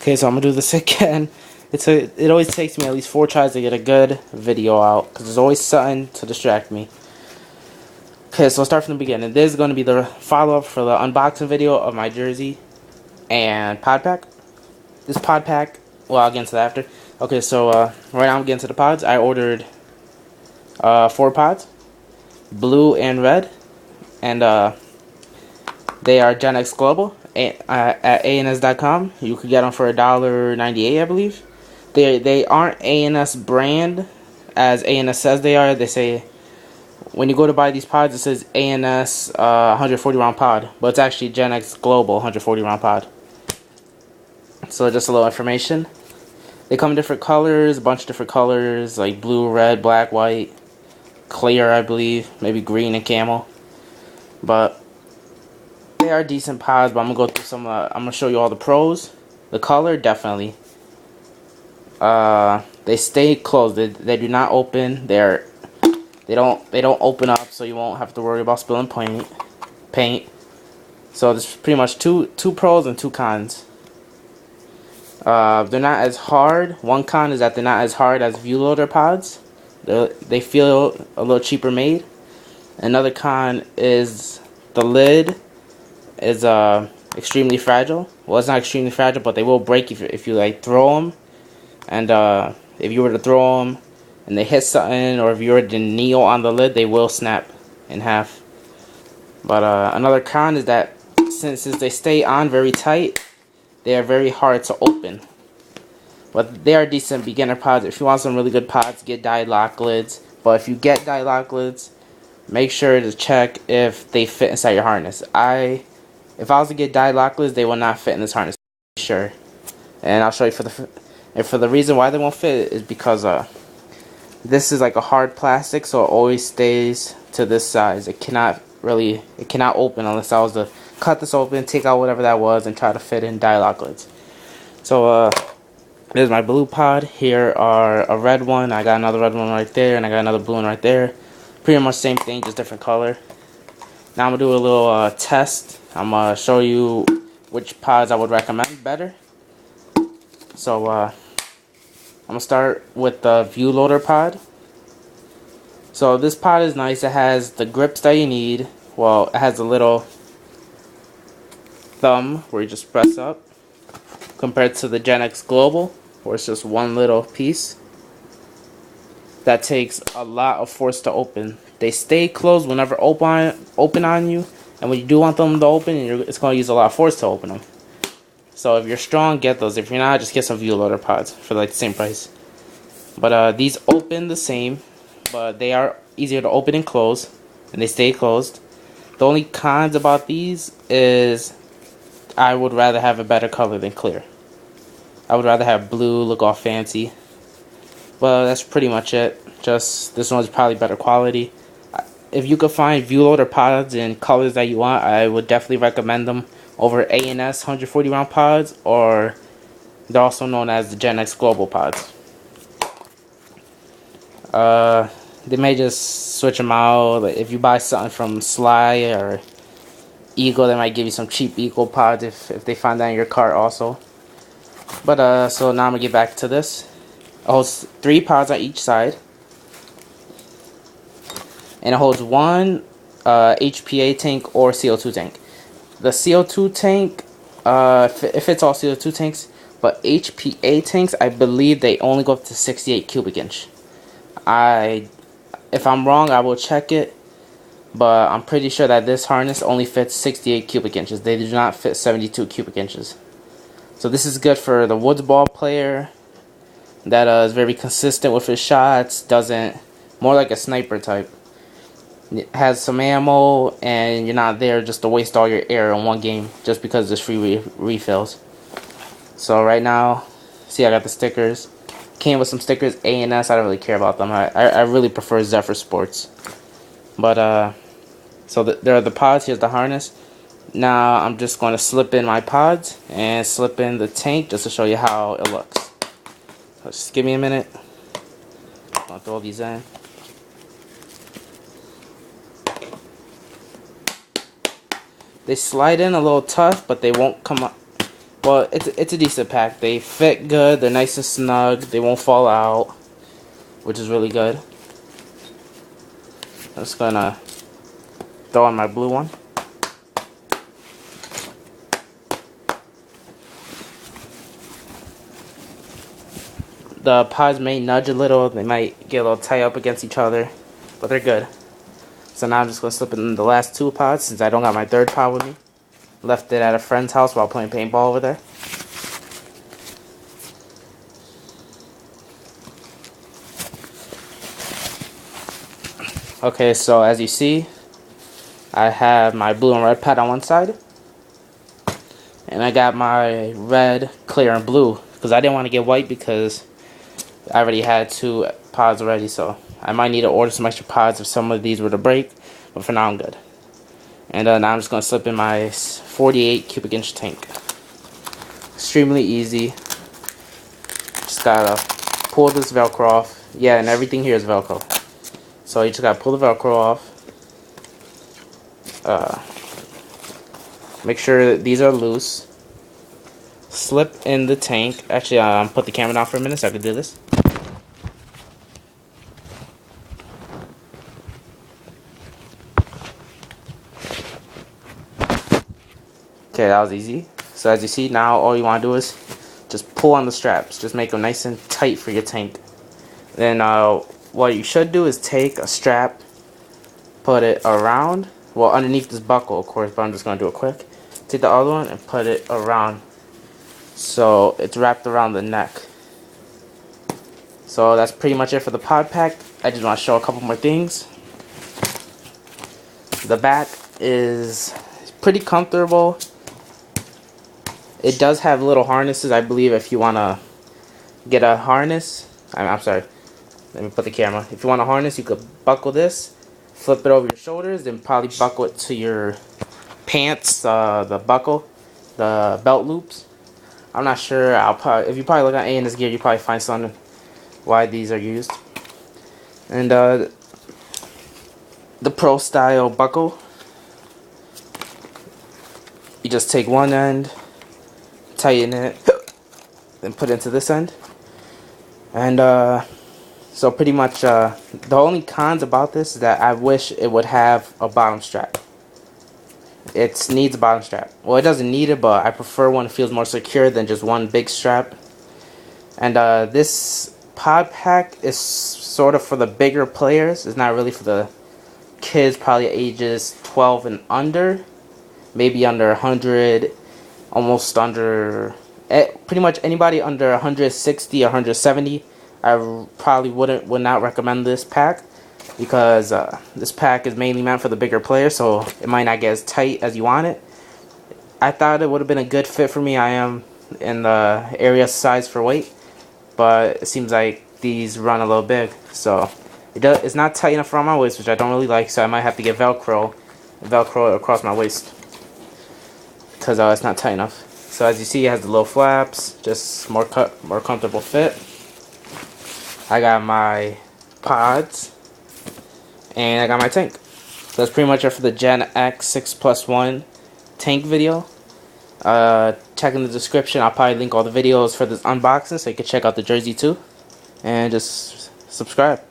Okay, so I'm gonna do this again. It always takes me at least 4 tries to get a good video out because there's always something to distract me. Okay, so I'll start from the beginning. This is going to be the follow-up for the unboxing video of my jersey and Podpack. This Podpack, well, I'll get into that after. Okay, so right now I'm getting to the pods. I ordered 4 pods, blue and red, and they are GenX Global at ans.com. You could get them for $1.98, I believe. They aren't ANS brand as ANS says they are. They say when you go to buy these pods, it says ANS 140 round pod, but it's actually GenX Global 140 round pod. So just a little information. They come in different colors, a bunch of different colors, like blue, red, black, white, clear, I believe, maybe green and camel. But they are decent pods. But I'm gonna go through some. I'm gonna show you all the pros. The color, definitely. They stay closed. They do not open. They don't open up, so you won't have to worry about spilling paint. So there's pretty much two pros and 2 cons. They're not as hard. One con is that they're not as hard as view loader pods. They feel a little cheaper made. Another con is the lid is extremely fragile. Well, it's not extremely fragile, but they will break if you like throw them. And if you were to throw them and they hit something, or if you were to kneel on the lid, they will snap in half. But another con is that since they stay on very tight, they are very hard to open. But they are decent beginner pods. If you want some really good pods, get die lock lids. But if you get die lock lids, make sure to check if they fit inside your harness. If I was to get die lock lids, they will not fit in this harness. Sure. And I'll show you for the reason why they won't fit is because this is like a hard plastic, so it always stays to this size. It cannot open unless I was to cut this open, take out whatever that was, and try to fit in die lock lids. So there's my blue pod. Here are a red one. I got another red one right there, and I got another blue one right there. Pretty much same thing, just different color. Now I'm gonna do a little test. I'm gonna show you which pods I would recommend better. So I'm gonna start with the view loader pod. So this pod is nice. It has the grips that you need. Well, it has a little thumb where you just press up, compared to the GenX Global, where it's just one little piece. That takes a lot of force to open. They stay closed whenever open on you, and when you do want them to open, it's going to use a lot of force to open them. So if you're strong, get those. If you're not, just get some view loader pods for like the same price. But these open the same, but they are easier to open and close, and they stay closed. The only cons about these is I would rather have a better color than clear. I would rather have blue, look all fancy. Well, that's pretty much it. Just this one's probably better quality. If you could find view loader pods in colors that you want, I would definitely recommend them over ANS 140 round pods, or they're also known as the GenX Global pods. They may just switch them out. Like if you buy something from Sly or Eagle, they might give you some cheap Eagle pods if they find that in your cart also. But so now I'm gonna get back to this. It holds 3 pods on each side, and it holds 1 HPA tank or CO2 tank. The CO2 tank, it fits all CO2 tanks, but HPA tanks, I believe they only go up to 68 cubic inch. If I'm wrong, I will check it, but I'm pretty sure that this harness only fits 68 cubic inches. They do not fit 72 cubic inches. So this is good for the woods ball player that is very consistent with his shots, more like a sniper type. It has some ammo, and you're not there just to waste all your air in one game just because there's free refills. So right now, see, I got the stickers. Came with some stickers, ANS. I don't really care about them. I really prefer Zephyr Sports. But so there are the pods. Here's the harness. Now I'm just going to slip in my pods and slip in the tank just to show you how it looks. So just give me a minute. I'll throw these in. They slide in a little tough, but they won't come Well, it's a decent pack. They fit good. They're nice and snug. They won't fall out, which is really good. I'm just gonna throw on my blue one. The pods may nudge a little. They might get a little tight up against each other, but they're good. So now I'm just gonna slip in the last two pods since I don't got my third pod with me. Left it at a friend's house while playing paintball over there. Okay, so as you see, I have my blue and red pad on one side. And I got my red, clear, and blue. Because I didn't want to get white because I already had two pods already. So I might need to order some extra pods if some of these were to break. But for now I'm good. And now I'm just going to slip in my 48 cubic inch tank. Extremely easy. Just gotta pull this Velcro off. Yeah, and everything here is Velcro. So you just gotta pull the Velcro off. Make sure that these are loose. Slip in the tank. Actually, put the camera down for a minute so I can do this. Okay, that was easy. So as you see, now all you want to do is just pull on the straps. Just make them nice and tight for your tank. Then what you should do is take a strap, put it around, well, underneath this buckle, of course, but I'm just going to do it quick. Take the other one and put it around so it's wrapped around the neck. So that's pretty much it for the pod pack. I just want to show a couple more things. The back is pretty comfortable. It does have little harnesses, I believe, if you want to get a harness. I'm sorry. Let me put the camera. If you want a harness, you could buckle this, flip it over your shoulders, then probably buckle it to your pants, the buckle, the belt loops. I'm not sure. If you probably look at A&S Gear, you probably find something why these are used. And the pro style buckle, you just take one end, tighten it, then put it into this end. And so pretty much the only cons about this is that I wish it would have a bottom strap. It needs a bottom strap. Well, it doesn't need it, but I prefer one that feels more secure than just one big strap. And this pod pack is sort of for the bigger players. It's not really for the kids, probably ages 12 and under. Maybe under 100, almost under, pretty much anybody under 160 or 170. I probably would not recommend this pack because this pack is mainly meant for the bigger players, so it might not get as tight as you want it. I thought it would have been a good fit for me. I am in the area size for weight, but it seems like these run a little big, so it's not tight enough around my waist, which I don't really like, so I might have to get Velcro across my waist because it's not tight enough. So as you see, it has the low flaps, just more comfortable fit. I got my pods, and I got my tank. So that's pretty much it for the GenX 6+1 tank video. Check in the description. I'll probably link all the videos for this unboxing so you can check out the jersey too. And just subscribe.